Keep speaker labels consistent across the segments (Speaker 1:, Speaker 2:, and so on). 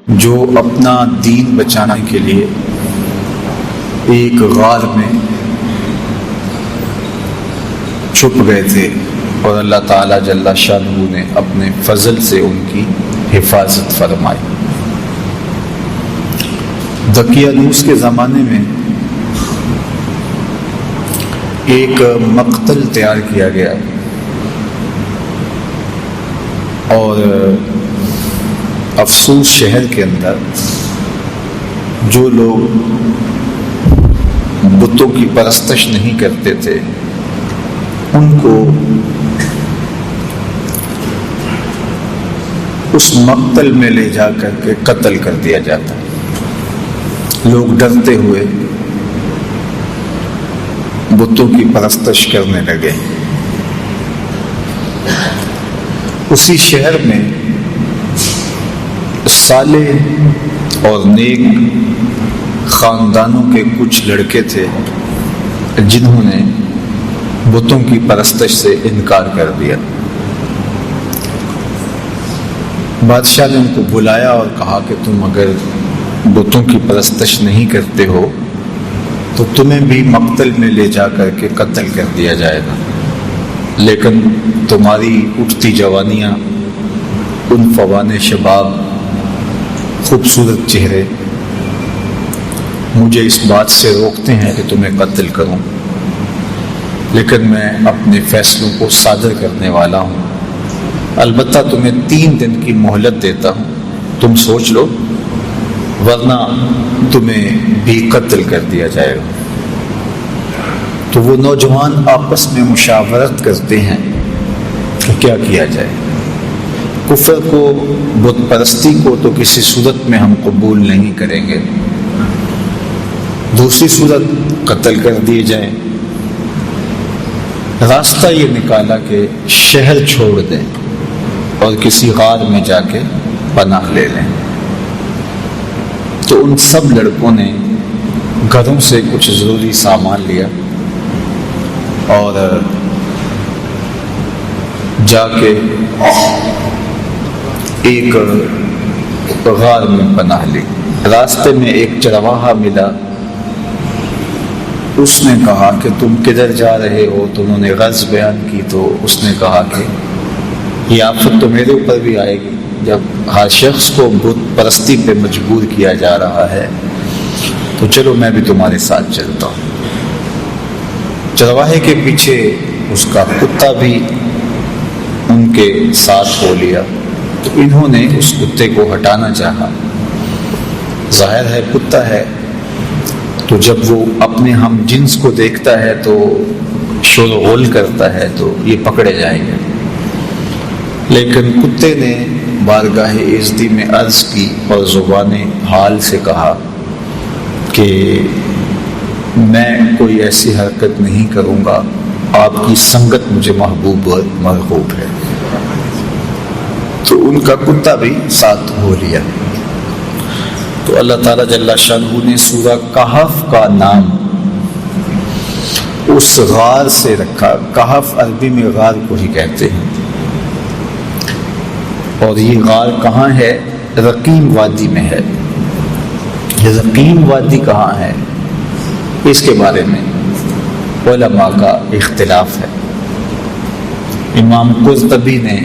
Speaker 1: جو اپنا دین بچانے کے لیے ایک غار میں چھپ گئے تھے اور اللہ تعالیٰ جل شانہ نے اپنے فضل سے ان کی حفاظت فرمائی۔ دقیانوس کے زمانے میں ایک مقتل تیار کیا گیا اور افسوس شہر کے اندر جو لوگ بتوں کی پرستش نہیں کرتے تھے ان کو اس مقتل میں لے جا کر کے قتل کر دیا جاتا۔ لوگ ڈرتے ہوئے بتوں کی پرستش کرنے لگے۔ اسی شہر میں صالح اور نیک خاندانوں کے کچھ لڑکے تھے جنہوں نے بتوں کی پرستش سے انکار کر دیا۔ بادشاہ نے ان کو بلایا اور کہا کہ تم اگر بتوں کی پرستش نہیں کرتے ہو تو تمہیں بھی مقتل میں لے جا کر کے قتل کر دیا جائے گا، لیکن تمہاری اٹھتی جوانیاں، ان فوان شباب، خوبصورت چہرے مجھے اس بات سے روکتے ہیں کہ تمہیں قتل کروں، لیکن میں اپنے فیصلوں کو صادر کرنے والا ہوں۔ البتہ تمہیں 3 دن کی مہلت دیتا ہوں، تم سوچ لو ورنہ تمہیں بھی قتل کر دیا جائے گا۔ تو وہ نوجوان آپس میں مشاورت کرتے ہیں کہ کیا کیا جائے۔ کفر کو، بت پرستی کو تو کسی صورت میں ہم قبول نہیں کریں گے، دوسری صورت قتل کر دیے جائیں۔ راستہ یہ نکالا کہ شہر چھوڑ دیں اور کسی غار میں جا کے پناہ لے لیں۔ تو ان سب لڑکوں نے گھروں سے کچھ ضروری سامان لیا اور جا کے ایک غار میں پناہ لی۔ راستے میں ایک چرواہا ملا، اس نے کہا کہ تم کدھر جا رہے ہو؟ تو انہوں نے غرض بیان کی تو اس نے کہا کہ یہ آفت تو میرے اوپر بھی آئے گی، جب ہر شخص کو بت پرستی پہ مجبور کیا جا رہا ہے تو چلو میں بھی تمہارے ساتھ چلتا ہوں۔ چرواہے کے پیچھے اس کا کتا بھی ان کے ساتھ ہو لیا، تو انہوں نے اس کتے کو ہٹانا چاہا۔ ظاہر ہے کتا ہے تو جب وہ اپنے ہم جنس کو دیکھتا ہے تو شور و غل کرتا ہے، تو یہ پکڑے جائیں گے۔ لیکن کتے نے بارگاہ عزتی میں عرض کی اور زبان حال سے کہا کہ میں کوئی ایسی حرکت نہیں کروں گا، آپ کی سنگت مجھے محبوب اور مرغوب ہے۔ تو ان کا کتا بھی ساتھ ہو لیا۔ تو اللہ تعالیٰ جل شانہ نے سورہ کہف کا نام اس غار سے رکھا۔ کہف عربی میں غار کو ہی کہتے ہیں، اور یہ غار کہاں ہے؟ رقیم وادی میں ہے۔ یہ رقیم وادی کہاں ہے اس کے بارے میں علماء کا اختلاف ہے۔ امام قرطبی نے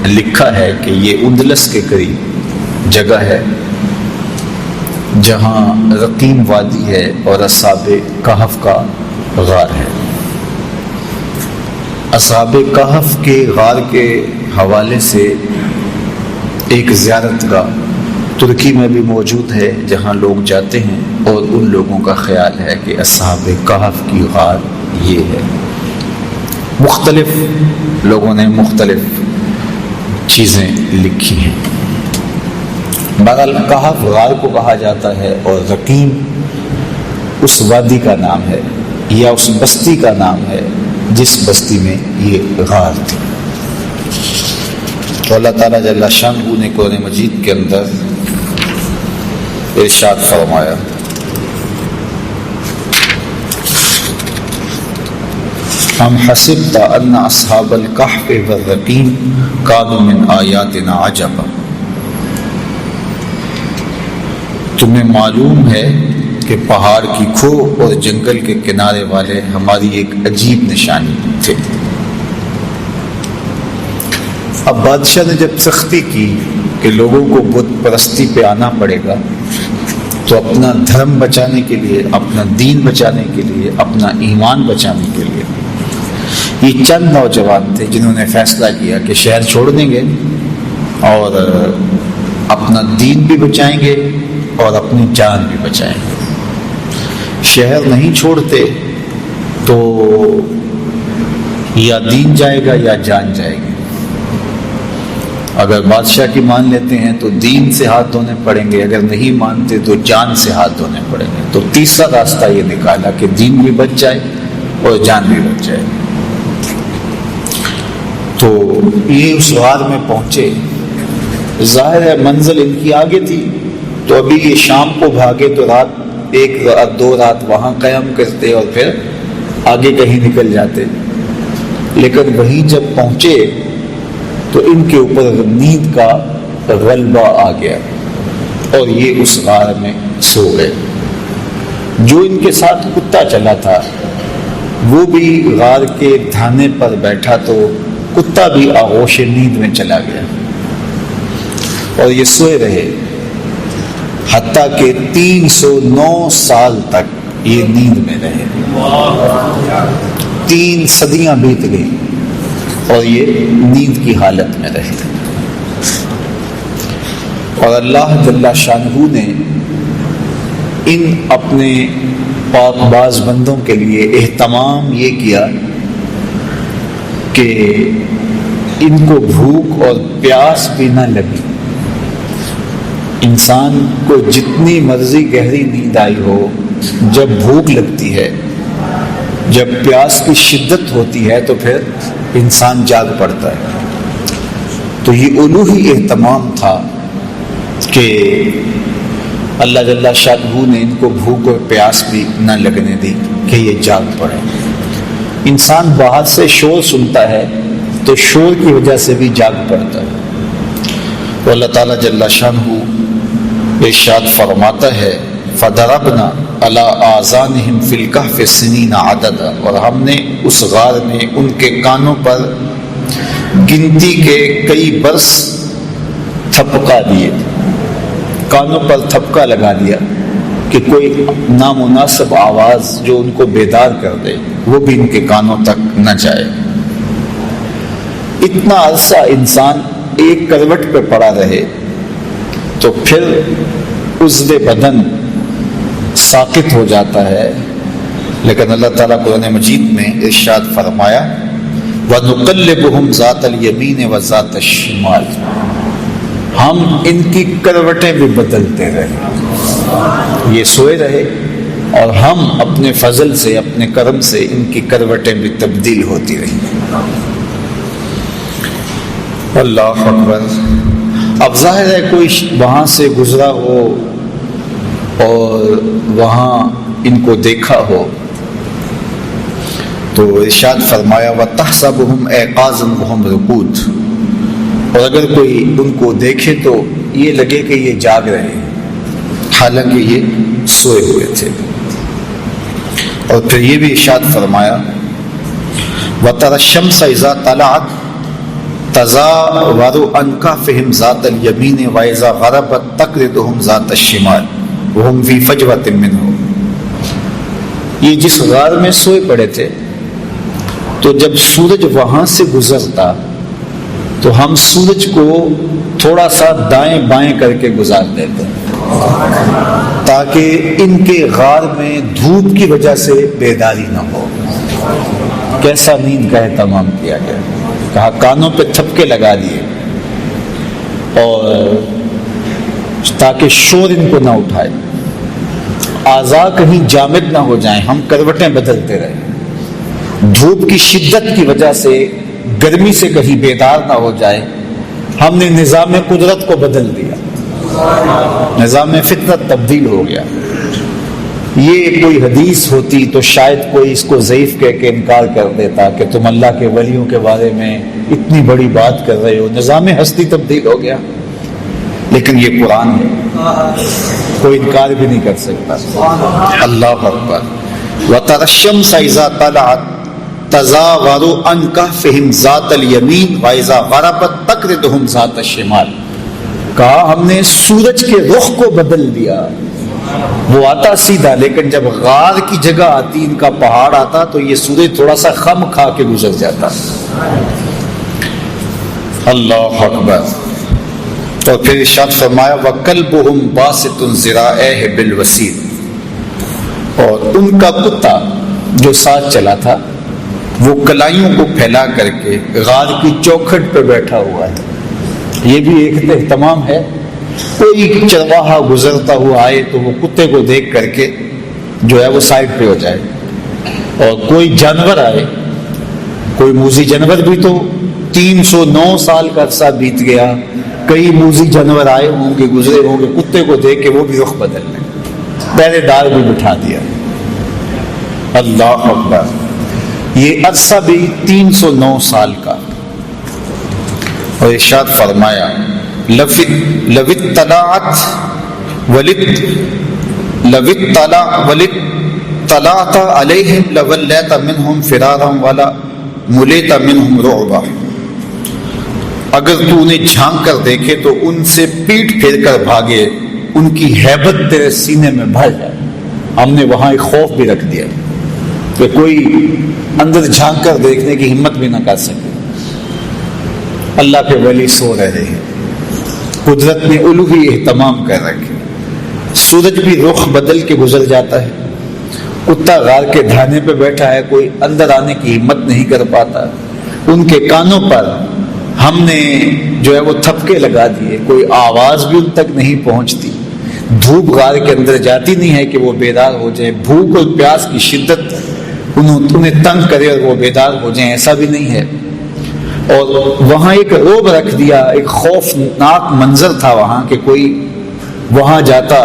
Speaker 1: لکھا ہے کہ یہ اندلس کے قریب جگہ ہے جہاں رقیم وادی ہے اور اصحاب کہف کا غار ہے۔ اصحاب کہف کے غار کے حوالے سے ایک زیارت گاہ ترکی میں بھی موجود ہے جہاں لوگ جاتے ہیں، اور ان لوگوں کا خیال ہے کہ اصحاب کہف کی غار یہ ہے۔ مختلف لوگوں نے مختلف چیزیں لکھی ہیں۔ بہرحال کہف غار کو کہا جاتا ہے، اور رقیم اس وادی کا نام ہے یا اس بستی کا نام ہے جس بستی میں یہ غار تھی۔ تو اللہ تعالیٰ جل شانہ نے قرآن مجید کے اندر ارشاد فرمایا، ام حسبت ان اصحاب الکہف والرقیم کانوا من آیاتنا عجبا۔ تمہیں معلوم ہے کہ پہاڑ کی کھو اور جنگل کے کنارے والے ہماری ایک عجیب نشانی تھے۔ اب بادشاہ نے جب سختی کی کہ لوگوں کو بت پرستی پہ آنا پڑے گا، تو اپنا دھرم بچانے کے لیے، اپنا دین بچانے کے لیے، اپنا ایمان بچانے کے لیے یہ چند نوجوان تھے جنہوں نے فیصلہ کیا کہ شہر چھوڑ دیں گے اور اپنا دین بھی بچائیں گے اور اپنی جان بھی بچائیں گے۔ شہر نہیں چھوڑتے تو یا دین جائے گا یا جان جائے گی۔ اگر بادشاہ کی مان لیتے ہیں تو دین سے ہاتھ دھونے پڑیں گے، اگر نہیں مانتے تو جان سے ہاتھ دھونے پڑیں گے۔ تو تیسرا راستہ یہ نکالا کہ دین بھی بچ جائے اور جان بھی بچ جائے۔ تو یہ اس غار میں پہنچے، ظاہر ہے منزل ان کی آگے تھی، تو ابھی یہ شام کو بھاگے تو رات 1 رات 2 رات وہاں قیام کرتے اور پھر آگے کہیں نکل جاتے۔ لیکن وہیں جب پہنچے تو ان کے اوپر نیند کا غلبہ آ گیا اور یہ اس غار میں سو گئے۔ جو ان کے ساتھ کتا چلا تھا وہ بھی غار کے دھانے پر بیٹھا، تو کتا بھی آغوش نیند میں چلا گیا اور یہ سوئے رہے، حتیٰ کہ 309 سال تک یہ نیند میں رہے۔ 3 صدیاں بیت گئی اور یہ نیند کی حالت میں رہے۔ اور اللہ جل شانہ نے ان اپنے پاک باز بندوں کے لیے اہتمام یہ کیا کہ ان کو بھوک اور پیاس بھی نہ لگی۔ انسان کو جتنی مرضی گہری نیند آئی ہو، جب بھوک لگتی ہے، جب پیاس کی شدت ہوتی ہے تو پھر انسان جاگ پڑتا ہے۔ تو یہ الوہی اہتمام تھا کہ اللہ جل شانہ نے ان کو بھوک اور پیاس بھی نہ لگنے دی کہ یہ جاگ پڑے۔ انسان باہر سے شور سنتا ہے تو شور کی وجہ سے بھی جاگ پڑتا ہے۔ تو اللہ تعالیٰ جل شانہ ارشاد فرماتا ہے فَضَرَبْنَا عَلَىٰ آذَانِهِمْ فِي الْكَهْفِ سِنِينَ عَدَدًا، اور ہم نے اس غار میں ان کے کانوں پر گنتی کے کئی برس تھپکا دیے، کانوں پر تھپکا لگا دیا کہ کوئی نامناسب آواز جو ان کو بیدار کر دے وہ بھی ان کے کانوں تک نہ جائے۔ اتنا عرصہ انسان ایک کروٹ پہ پڑا رہے تو پھر عضو بدن ساقط ہو جاتا ہے، لیکن اللہ تعالیٰ قرآن مجید میں ارشاد فرمایا وَنُقَلِّبُهُمْ ذَاتَ الْيَمِينِ وَذَاتَ الشِّمَالِ، ہم ان کی کروٹیں بھی بدلتے رہے۔ یہ سوئے رہے اور ہم اپنے فضل سے، اپنے کرم سے ان کی کروٹیں بھی تبدیل ہوتی رہی۔ اللہ اکبر۔ اب ظاہر ہے کوئی وہاں سے گزرا ہو اور وہاں ان کو دیکھا ہو تو ارشاد فرمایا وَتَحْسَبُهُمْ أَيْقَاظًا وَهُمْ رُقُودٌ، اور اگر کوئی ان کو دیکھے تو یہ لگے کہ یہ جاگ رہے ہیں حالانکہ یہ سوئے ہوئے تھے۔ اور پھر یہ بھی ارشاد فرمایا وَتَرَى الشَّمْسَ إِذَا طَلَعَتْ تَزَاوَرُ عَنْ كَهْفِهِمْ ذَاتَ الْيَمِينِ وَإِذَا غَرَبَتْ تَقْرِضُهُمْ ذَاتَ الشِّمَالِ وَهُمْ فِي فَجْوَةٍ مِّنْهُ۔ یہ جس غار میں سوئے پڑے تھے تو جب سورج وہاں سے گزرتا تو ہم سورج کو تھوڑا سا دائیں بائیں کر کے گزار دیتے تاکہ ان کے غار میں دھوپ کی وجہ سے بیداری نہ ہو۔ کیسا نیند کا اہتمام کیا گیا، کہا کانوں پہ تھپکے لگا دیے اور تاکہ شور ان کو نہ اٹھائے، اعضاء کہیں جامد نہ ہو جائیں، ہم کروٹیں بدلتے رہے، دھوپ کی شدت کی وجہ سے گرمی سے کہیں بیدار نہ ہو جائے، ہم نے نظام قدرت کو بدل دیا، نظام فطرت تبدیل ہو گیا۔ یہ کوئی حدیث ہوتی تو شاید کوئی اس کو ضعیف کہہ کے انکار کر دیتا کہ تم اللہ کے ولیوں کے بارے میں اتنی بڑی بات کر رہے ہو، نظام ہستی تبدیل ہو گیا۔ لیکن یہ قرآن ہے، کوئی انکار بھی نہیں کر سکتا. اللہ اکبر. وَتَرَى الشَّمْسَ إِذَا طَلَعَتْ تَزَاوَرُ عَنْ كَهْفِهِمْ ذَاتَ الْيَمِينِ وَإِذَا غَرَبَتْ تَقْرِضُهُمْ ذَاتَ الشِّمَالِ. کہا ہم نے سورج کے رخ کو بدل دیا، وہ آتا سیدھا، لیکن جب غار کی جگہ آتی، ان کا پہاڑ آتا، تو یہ سورج تھوڑا سا خم کھا کے گزر جاتا. اللہ اکبر. تو پھر ارشاد فرمایا وَكَلْبُهُمْ بَاسِطٌ ذِرَاعَيْهِ بِالْوَسِيدِ. اور ان کا کتا جو ساتھ چلا تھا وہ کلائیوں کو پھیلا کر کے غار کی چوکھٹ پہ بیٹھا ہوا ہے. یہ بھی ایک اہتمام ہے، کوئی چرواہا گزرتا ہوا آئے تو وہ کتے کو دیکھ کر کے جو ہے وہ سائڈ پہ ہو جائے، اور کوئی جانور آئے، کوئی موذی جانور بھی تو 309 سال کا عرصہ بیت گیا، کئی موذی جانور آئے ہوں گے، گزرے ہوں گے، کتے کو دیکھ کے وہ بھی رخ بدل لیں، پہرے دار بھی بٹھا دیا. اللہ اکبر. یہ عرصہ بھی 309 سال کا. اور ارشاد فرمایا لَوِ اطَّلَعْتَ عَلَيْهِمْ لَوَلَّيْتَ مِنْهُمْ فِرَارًا وَلَمُلِئْتَ مِنْهُمْ رُعْبًا. اگر تو انہیں جھانک کر دیکھے تو ان سے پیٹ پھیر کر بھاگے، ان کی ہیبت تیرے سینے میں بھر جائے. ہم نے وہاں ایک خوف بھی رکھ دیا کہ کوئی اندر جھانک کر دیکھنے کی ہمت بھی نہ کر سکے. اللہ کے ولی سو رہے ہیں، قدرت نے الوہی اہتمام کر رکھے. سورج بھی رخ بدل کے گزر جاتا ہے، کتا غار کے دھانے پہ بیٹھا ہے، کوئی اندر آنے کی ہمت نہیں کر پاتا. ان کے کانوں پر ہم نے جو ہے وہ تھپکے لگا دیے، کوئی آواز بھی ان تک نہیں پہنچتی. دھوپ غار کے اندر جاتی نہیں ہے کہ وہ بیدار ہو جائے، بھوک اور پیاس کی شدت انہیں تنگ کرے اور وہ بیدار ہو جائیں، ایسا بھی نہیں ہے. اور وہاں ایک روب رکھ دیا، ایک خوفناک منظر تھا وہاں کہ کوئی وہاں جاتا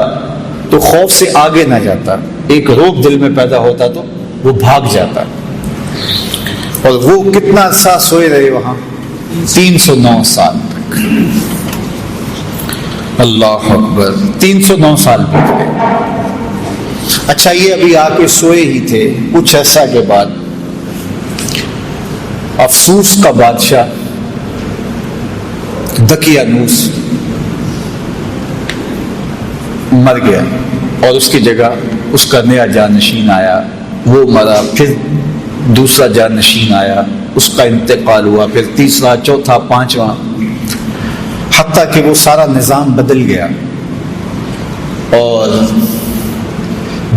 Speaker 1: تو خوف سے آگے نہ جاتا، ایک روب دل میں پیدا ہوتا تو وہ بھاگ جاتا. اور وہ کتنا عرصہ سوئے رہے وہاں؟ 309 سال تک. اللہ اکبر. 309 سال بیت گئے. اچھا یہ ابھی آ کے سوئے ہی تھے، کچھ عرصہ کے بعد افسوس کا بادشاہ دقیانوس مر گیا، اور اس کی جگہ اس کا نیا جانشین آیا، وہ مرا، پھر دوسرا جانشین آیا، اس کا انتقال ہوا، پھر تیسرا، چوتھا، پانچواں، حتیٰ کہ وہ سارا نظام بدل گیا اور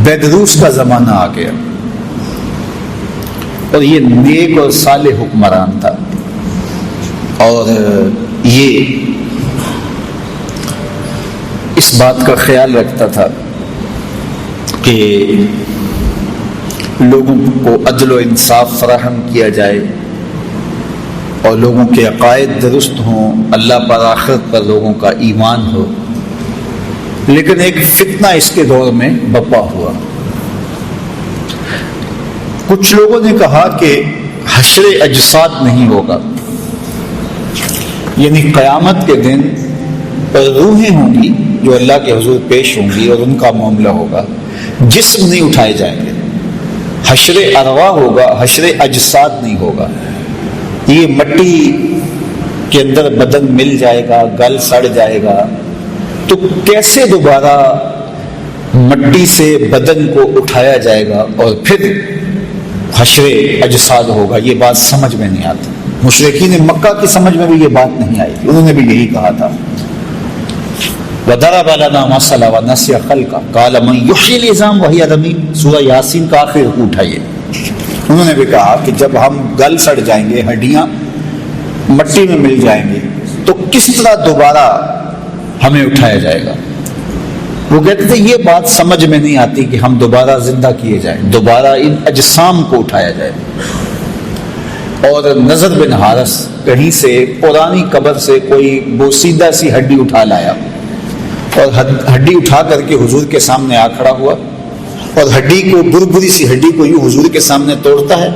Speaker 1: بیدروس کا زمانہ آ گیا. اور یہ نیک اور صالح حکمران تھا، اور یہ اس بات کا خیال رکھتا تھا کہ لوگوں کو عدل و انصاف فراہم کیا جائے اور لوگوں کے عقائد درست ہوں، اللہ پر آخرت پر لوگوں کا ایمان ہو. لیکن ایک فتنہ اس کے دور میں بپا ہوا. کچھ لوگوں نے کہا کہ حشر اجساد نہیں ہوگا، یعنی قیامت کے دن روحیں ہوں گی جو اللہ کے حضور پیش ہوں گی اور ان کا معاملہ ہوگا، جسم نہیں اٹھائے جائیں گے. حشر ارواح ہوگا، حشر اجساد نہیں ہوگا. یہ مٹی کے اندر بدن مل جائے گا، گل سڑ جائے گا، تو کیسے دوبارہ مٹی سے بدن کو اٹھایا جائے گا اور پھر حشر اجساد ہوگا؟ یہ بات سمجھ میں نہیں آتی. مشرکین مکہ کی سمجھ میں بھی یہ بات نہیں آئی تھی، انہوں نے بھی یہی کہا تھا وَضَرَبَ لَنَا مَثَلًا وَنَسِيَ خَلْقَهُ قَالَ مَن يُحْيِي الْعِظَامَ وَهِيَ رَمِيمٌ. سورہ یاسین کا آخری رکوع اٹھائیے. انہوں نے بھی کہا کہ جب ہم گل سڑ جائیں گے، ہڈیاں مٹی میں مل جائیں گے، تو کس طرح دوبارہ ہمیں اٹھایا جائے گا؟ وہ کہتے تھے یہ بات سمجھ میں نہیں آتی کہ ہم دوبارہ زندہ کیے جائیں، دوبارہ ان اجسام کو اٹھایا جائے. اور نظر بن حارث کہیں سے پرانی قبر سے کوئی بوسیدہ سی ہڈی اٹھا لایا اور ہڈی اٹھا کر کے حضور کے سامنے آ کھڑا ہوا، اور ہڈی کو، بربری سی ہڈی کو یوں حضور کے سامنے توڑتا ہے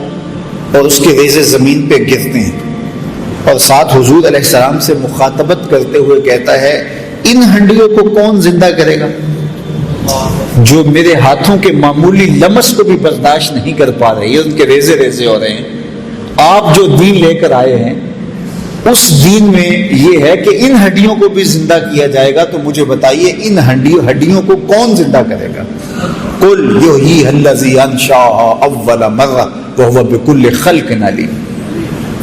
Speaker 1: اور اس کے ریزے زمین پہ گرتے ہیں، اور ساتھ حضور علیہ السلام سے مخاطبت کرتے ہوئے کہتا ہے ان ہڈیوں کو کون زندہ کرے گا جو میرے ہاتھوں کے معمولی لمس کو بھی برداشت نہیں کر پا رہے، ان کے ریزے ریزے ہو رہے ہیں۔ آپ جو دین لے کر آئے ہیں اس دین میں یہ ہے کہ ان ہڈیوں کو بھی زندہ کیا جائے گا، تو مجھے بتائیے ان ہڈیوں کو کون زندہ کرے گا؟ قل یحییھا الذی انشأھا اول مرہ وہو بکل خلق علیم۔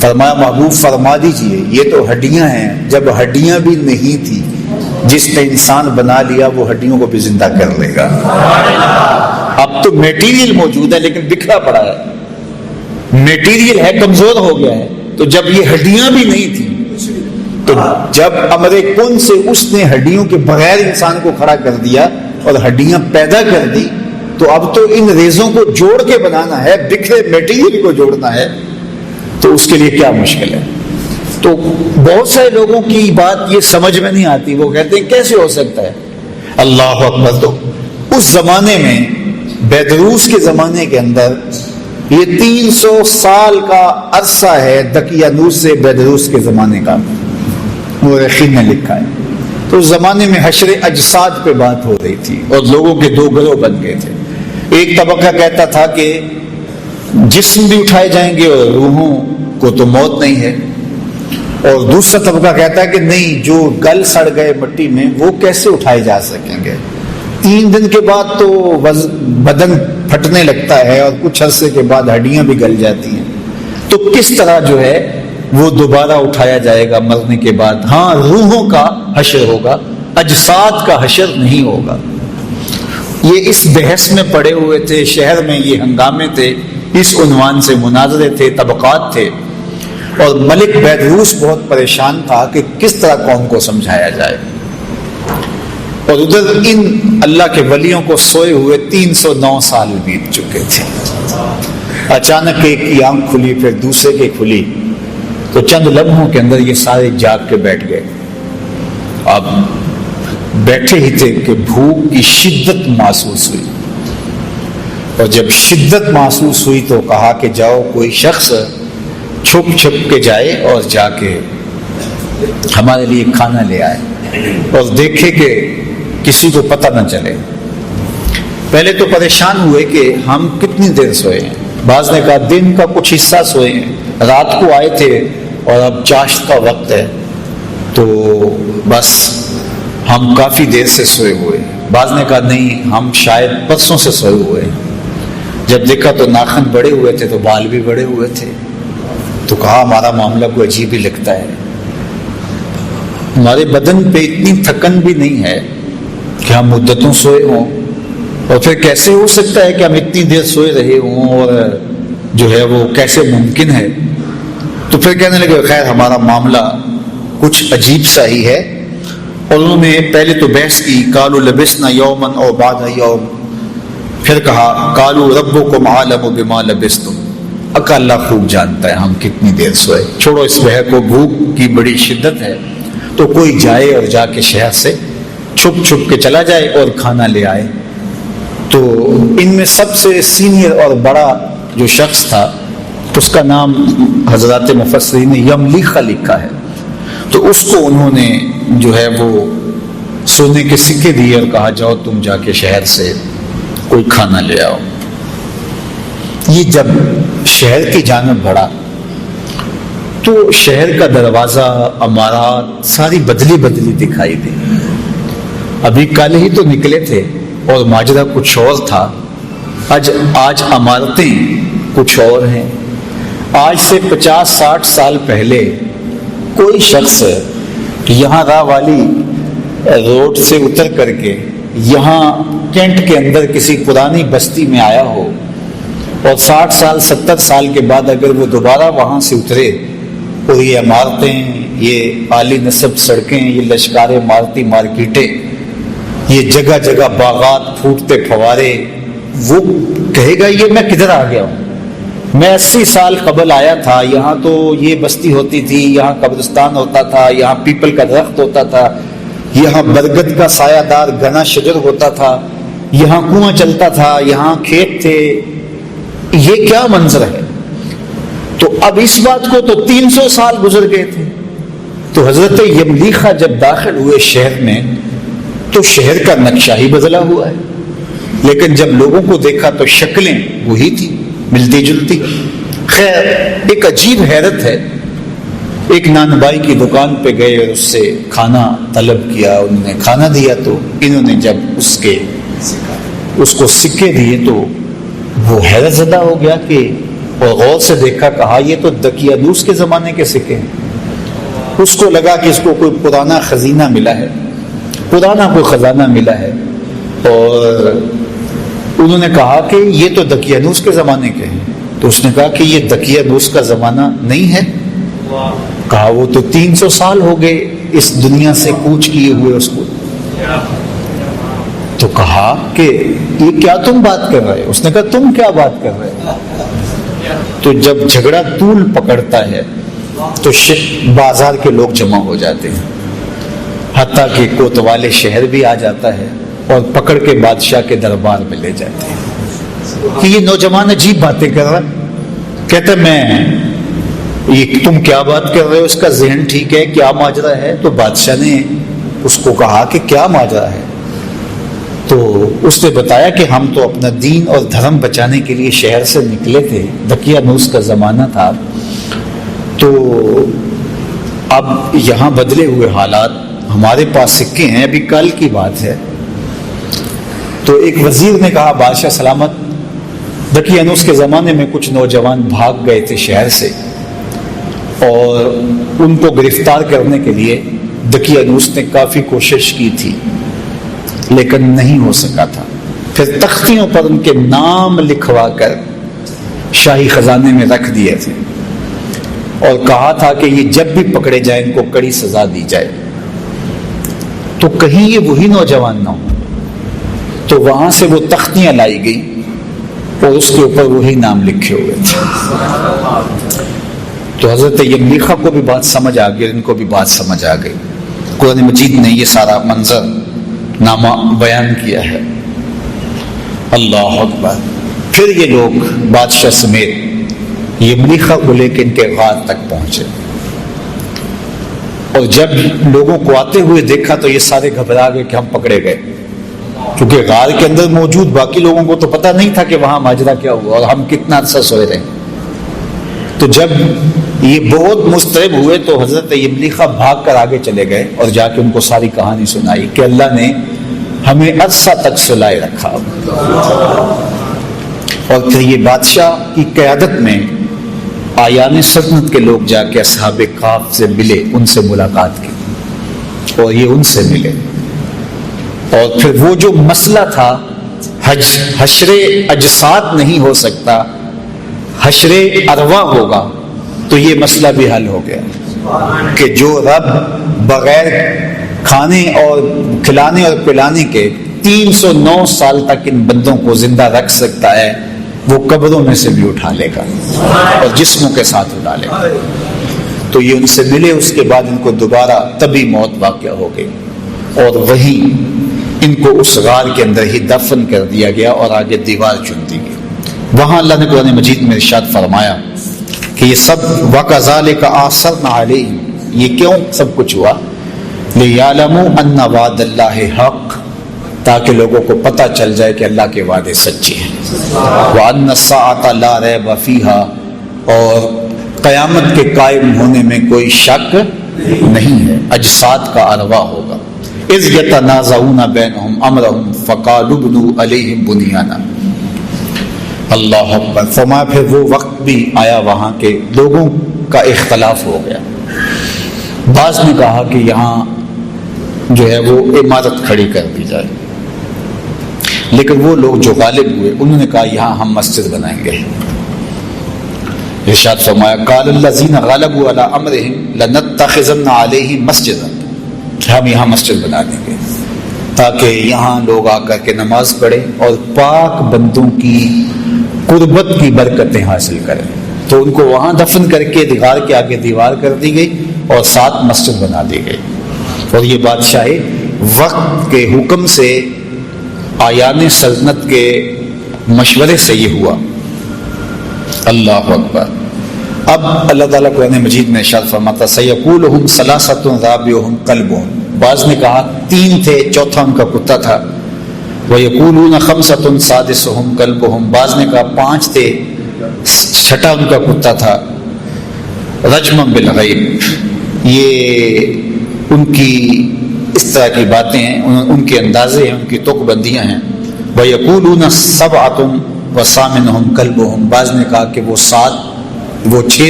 Speaker 1: فرمایا محبوب فرما دیجئے یہ تو ہڈیاں ہیں، جب ہڈیاں بھی نہیں تھی جس نے انسان بنا لیا وہ ہڈیوں کو بھی زندہ کر لے گا۔ اب تو میٹیریل موجود ہے لیکن بکھرا پڑا ہے، میٹیریل ہے کمزور ہو گیا ہے، تو جب یہ ہڈیاں بھی نہیں تھی تو جب امر کن سے اس نے ہڈیوں کے بغیر انسان کو کھڑا کر دیا اور ہڈیاں پیدا کر دی، تو اب تو ان ریزوں کو جوڑ کے بنانا ہے، بکھرے میٹیریل کو جوڑنا ہے، تو اس کے لیے کیا مشکل ہے؟ تو بہت سارے لوگوں کی بات یہ سمجھ میں نہیں آتی، وہ کہتے ہیں کیسے ہو سکتا ہے؟ اللہ اکبر۔ تو اس زمانے میں بیدروس کے زمانے کے اندر یہ 300 سال کا عرصہ ہے دقیانوس سے بیدروس کے زمانے کا، مورخین نے لکھا ہے۔ تو اس زمانے میں حشر اجساد پہ بات ہو رہی تھی اور لوگوں کے دو گروہ بن گئے تھے۔ ایک طبقہ کہتا تھا کہ جسم بھی اٹھائے جائیں گے اور روحوں کو تو موت نہیں ہے، اور دوسرا طبقہ کہتا ہے کہ نہیں، جو گل سڑ گئے مٹی میں وہ کیسے اٹھائے جا سکیں گے؟ 3 دن کے بعد تو بدن پھٹنے لگتا ہے اور کچھ عرصے کے بعد ہڈیاں بھی گل جاتی ہیں، تو کس طرح جو ہے وہ دوبارہ اٹھایا جائے گا مرنے کے بعد؟ ہاں، روحوں کا حشر ہوگا، اجساد کا حشر نہیں ہوگا۔ یہ اس بحث میں پڑے ہوئے تھے، شہر میں یہ ہنگامے تھے، اس عنوان سے مناظرے تھے، طبقات تھے، اور ملک بیدروس بہت پریشان تھا کہ کس طرح قوم کو سمجھایا جائے۔ اور ادھر ان اللہ کے ولیوں کو سوئے ہوئے 309 سال بیت چکے تھے۔ اچانک ایک کی آنکھ کھلی، پھر دوسرے کی کھلی، تو چند لمحوں کے اندر یہ سارے جاگ کے بیٹھ گئے۔ اب بیٹھے ہی تھے کہ بھوک کی شدت محسوس ہوئی، اور جب شدت محسوس ہوئی تو کہا کہ جاؤ کوئی شخص چھپ چھپ کے جائے اور جا کے ہمارے لیے کھانا لے آئے اور دیکھے کہ کسی کو پتہ نہ چلے۔ پہلے تو پریشان ہوئے کہ ہم کتنی دیر سوئے ہیں، بعض نے کہا دن کا کچھ حصہ سوئے ہیں، رات کو آئے تھے اور اب چاشت کا وقت ہے تو بس ہم کافی دیر سے سوئے ہوئے ہیں۔ بعض نے کہا نہیں، ہم شاید پرسوں سے سوئے ہوئے ہیں۔ جب دیکھا تو ناخن بڑے ہوئے تھے تو بال بھی بڑے ہوئے تھے، تو کہا ہمارا معاملہ کوئی عجیب ہی لگتا ہے، ہمارے بدن پہ اتنی تھکن بھی نہیں ہے کہ ہم مدتوں سوئے ہوں، اور پھر کیسے ہو سکتا ہے کہ ہم اتنی دیر سوئے رہے ہوں، اور جو ہے وہ کیسے ممکن ہے؟ تو پھر کہنے لگے خیر ہمارا معاملہ کچھ عجیب سا ہی ہے۔ اور انہوں نے پہلے تو بحث کی، قالوا لبسنا یوما او بعض یوم، پھر کہا قالوا ربکم اعلم بما لبستم، اللہ خوب جانتا ہے ہم کتنی دیر سوئے، چھوڑو اس بحث کو، بھوک کی بڑی شدت ہے تو کوئی جائے اور جا کے شہر سے چھپ چھپ کے چلا جائے اور کھانا لے آئے۔ تو ان میں سب سے سینئر اور بڑا جو شخص تھا اس کا نام حضرات مفسرین نے یملیخہ لکھا ہے، تو اس کو انہوں نے جو ہے وہ سونے کے سکے دیے اور کہا جاؤ تم جا کے شہر سے کوئی کھانا لے آؤ۔ یہ جب شہر کی جانب بڑھا تو شہر کا دروازہ، عمارات ساری بدلی بدلی دکھائی دی۔ ابھی کل ہی تو نکلے تھے اور ماجرا کچھ اور تھا، آج عمارتیں کچھ اور ہیں۔ آج سے 50-60 سال پہلے کوئی شخص یہاں راہ والی روڈ سے اتر کر کے یہاں کینٹ کے اندر کسی پرانی بستی میں آیا ہو اور 60 سال 70 سال کے بعد اگر وہ دوبارہ وہاں سے اترے اور یہ عمارتیں، یہ عالی نصب سڑکیں، یہ لشکار عمارتی مارکیٹیں، یہ جگہ جگہ باغات، پھوٹتے فوارے، وہ کہے گا یہ میں کدھر آ گیا ہوں؟ میں 80 سال قبل آیا تھا، یہاں تو یہ بستی ہوتی تھی، یہاں قبرستان ہوتا تھا، یہاں پیپل کا درخت ہوتا تھا، یہاں برگد کا سایہ دار گھنا شجر ہوتا تھا، یہاں کنواں چلتا تھا، یہاں کھیت تھے، یہ کیا منظر ہے؟ تو اب اس بات کو تو 300 سال گزر گئے تھے، تو حضرت یملیخہ جب داخل ہوئے شہر میں تو شہر کا نقشہ ہی بدلا ہوا ہے، لیکن جب لوگوں کو دیکھا تو شکلیں وہی تھی، ملتی جلتی۔ خیر، ایک عجیب حیرت ہے، ایک نانبائی کی دکان پہ گئے اور اس سے کھانا طلب کیا، انہوں نے کھانا دیا تو انہوں نے جب اس کو سکے دیے تو وہ حیرت زدہ ہو گیا کہ، اور غور سے دیکھا، کہا یہ تو دقیانوس کے زمانے کے سکے ہیں۔ اس کو لگا کہ اس کو کوئی پرانا خزینہ ملا ہے، پرانا کوئی خزانہ ملا ہے، اور انہوں نے کہا کہ یہ تو دقیانوس کے زمانے کے ہیں۔ تو اس نے کہا کہ یہ دقیانوس کا زمانہ نہیں ہے۔ کہا وہ تو 300 سال ہو گئے اس دنیا سے کوچ کیے ہوئے اس کو۔ تو کہا کہ یہ کیا تم بات کر رہے؟ اس نے کہا تم کیا بات کر رہے؟ تو جب جھگڑا طول پکڑتا ہے تو بازار کے لوگ جمع ہو جاتے ہیں، حتیٰ کہ کوتوال شہر بھی آ جاتا ہے اور پکڑ کے بادشاہ کے دربار میں لے جاتے ہیں کہ یہ نوجوان عجیب باتیں کر رہا ہے۔ کہتے میں یہ تم کیا بات کر رہے ہو، اس کا ذہن ٹھیک ہے، کیا ماجرا ہے؟ تو بادشاہ نے اس کو کہا کہ کیا ماجرا ہے؟ تو اس نے بتایا کہ ہم تو اپنا دین اور دھرم بچانے کے لیے شہر سے نکلے تھے، دقیانوس کا زمانہ تھا، تو اب یہاں بدلے ہوئے حالات، ہمارے پاس سکے ہیں، ابھی کل کی بات ہے۔ تو ایک وزیر نے کہا بادشاہ سلامت، دقیانوس کے زمانے میں کچھ نوجوان بھاگ گئے تھے شہر سے، اور ان کو گرفتار کرنے کے لیے دقیانوس نے کافی کوشش کی تھی لیکن نہیں ہو سکا تھا۔ پھر تختیوں پر ان کے نام لکھوا کر شاہی خزانے میں رکھ دیے تھے اور کہا تھا کہ یہ جب بھی پکڑے جائیں ان کو کڑی سزا دی جائے، تو کہیں یہ وہی نوجوان نہ ہو۔ تو وہاں سے وہ تختیاں لائی گئی اور اس کے اوپر وہی نام لکھے ہوئے تھے۔ تو حضرت یملیخہ کو بھی بات سمجھ آ گئی اور ان کو بھی بات سمجھ آ گئی۔ قرآن مجید نے یہ سارا منظر نامہ بیان کیا ہے۔ اللہ اکبر۔ پھر یہ لوگ بادشاہ سمیت یملیخہ کو لے کے ان کے غار تک پہنچے، اور جب لوگوں کو آتے ہوئے دیکھا تو یہ سارے گھبرا گئے کہ ہم پکڑے گئے، کیونکہ غار کے اندر موجود باقی لوگوں کو تو پتہ نہیں تھا کہ وہاں ماجرا کیا ہوا اور ہم کتنا عرصہ سوئے رہے۔ تو جب یہ بہت مضطرب ہوئے تو حضرت یملیخہ بھاگ کر آگے چلے گئے اور جا کے ان کو ساری کہانی سنائی کہ اللہ نے ہمیں عرصہ تک سلائے رکھا، اور پھر یہ بادشاہ کی قیادت میں آیان سلطنت کے لوگ جا کے اصحاب کہف سے ملے، ان سے ملاقات کی اور یہ ان سے ملے، اور پھر وہ جو مسئلہ تھا حشر اجساد نہیں ہو سکتا، حشر ارواح ہوگا، تو یہ مسئلہ بھی حل ہو گیا کہ جو رب بغیر کھانے اور کھلانے اور پلانے کے 309 سال تک ان بندوں کو زندہ رکھ سکتا ہے، وہ قبروں میں سے بھی اٹھا لے گا اور جسموں کے ساتھ اٹھا لے گا۔ تو یہ ان سے ملے، اس کے بعد ان کو دوبارہ طبی موت واقع ہو گئی، اور وہیں ان کو اس غار کے اندر ہی دفن کر دیا گیا اور آگے دیوار چن دی گئی۔ وہاں اللہ نے قرآن مجید میں ارشاد فرمایا کہ یہ سب وَكَذَلِكَ أَعْثَرْنَا عَلَيْهِمْ، یہ کیوں سب کچھ ہوا؟ لِيَعْلَمُوا أَنَّ وَعْدَ اللَّهِ حَقٌّ، تاکہ لوگوں کو پتہ چل جائے کہ اللہ کے وعدے سچے ہیں، وَأَنَّ السَّاعَةَ لَا رَيْبَ فِيهَا، اور قیامت کے قائم ہونے میں کوئی شک نہیں ہے، اجساد کا ارواح ہوگا۔ إِذْ يَتَنَازَعُونَ بَيْنَهُمْ أَمْرَهُمْ فَقَالُوا ابْنُوا عَلَيْهِمْ بُنْيَانًا۔ اللہ اکبر۔ فرمایا پھر وہ وقت بھی آیا وہاں کے لوگوں کا اختلاف ہو گیا، بعض نے کہا کہ یہاں جو ہے وہ عمارت کھڑی کر دی جائے، لیکن وہ لوگ جو غالب ہوئے انہوں نے کہا یہاں ہم مسجد بنائیں گے۔ ارشاد فرمایا قال الذین غلبوا علی امرہم لنتخذن علیہم مسجدا، ہم یہاں مسجد بنا دیں گے تاکہ یہاں لوگ آ کر کے نماز پڑھیں اور پاک بندوں کی قربت کی برکتیں حاصل کریں۔ تو ان کو وہاں دفن کر کے غار کے آگے دیوار کر دی گئی اور ساتھ مسجد بنا دی گئی، اور یہ بادشاہ وقت کے حکم سے، آیان سلطنت کے مشورے سے یہ ہوا۔ اللہ اکبر۔ اب اللہ تعالیٰ قرآن مجید میں ارشاد فرماتا سیقولہم ثلاثۃ رابعہم کلبہم، بعض نے کہا 3 تھے چوتھا ان کا کتا تھا، ویقولون خمسۃ سادسہم کلبہم، بعض نے کہا 5 تھے چھٹا ان کا کتا تھا، رجما بالغیب، یہ ان کی اس طرح کی باتیں ہیں، ان کے اندازے ہیں، ان کی تک بندیاں ہیں۔ ویقولون سبعۃ وثامنہم کلبہم، بعض نے کہا کہ وہ 6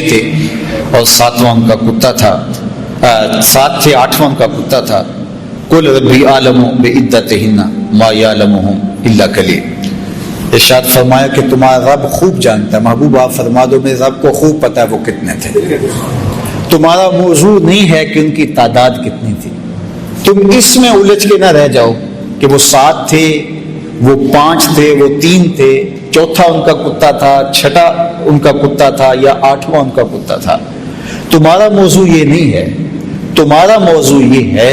Speaker 1: تھے اور 7واں ان کا کتا تھا، 7 تھے 8واں ان کا کتا تھا۔ قل ربی اعلم بعدتہن ما یعلمہم الا قلیل، ارشاد فرمایا کہ تمہارا رب خوب جانتا ہے، محبوب آپ فرما دو میرے رب کو خوب پتہ ہے وہ کتنے تھے، تمہارا موضوع نہیں ہے کہ ان کی تعداد کتنی تھی، تم اس میں الجھ کے نہ رہ جاؤ کہ وہ 7 تھے، وہ 5 تھے، وہ 3 تھے، چوتھا ان کا کتا تھا، چھٹا ان کا کتا تھا یا 8واں ان کا کتا تھا۔ تمہارا موضوع یہ نہیں ہے، تمہارا موضوع یہ ہے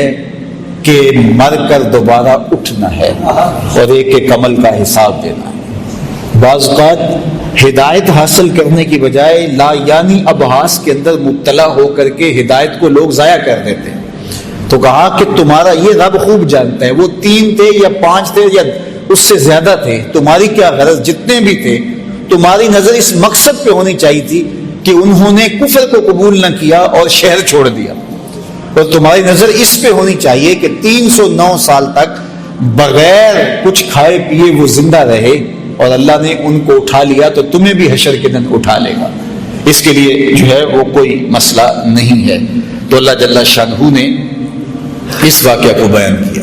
Speaker 1: کہ مر کر دوبارہ اٹھنا ہے اور ایک ایک عمل کا حساب دینا ہے۔ بعض اوقات ہدایت حاصل کرنے کی بجائے لا یعنی ابحاث کے اندر مبتلا ہو کر کے ہدایت کو لوگ ضائع کر دیتے ہیں۔ تو کہا کہ تمہارا یہ رب خوب جانتا ہے، وہ 3 تھے یا 5 تھے یا اس سے زیادہ تھے، تمہاری کیا غرض، جتنے بھی تھے تمہاری نظر اس مقصد پہ ہونی چاہیے تھی کہ انہوں نے کفر کو قبول نہ کیا اور شہر چھوڑ دیا، اور تمہاری نظر اس پہ ہونی چاہیے کہ 309 سال تک بغیر کچھ کھائے پیے وہ زندہ رہے اور اللہ نے ان کو اٹھا لیا تو تمہیں بھی حشر کے دن اٹھا لے گا۔ اس کے لیے جو ہے وہ کوئی مسئلہ نہیں ہے۔ تو اللہ جل شانہ نے اس واقعہ کو بیان کیا۔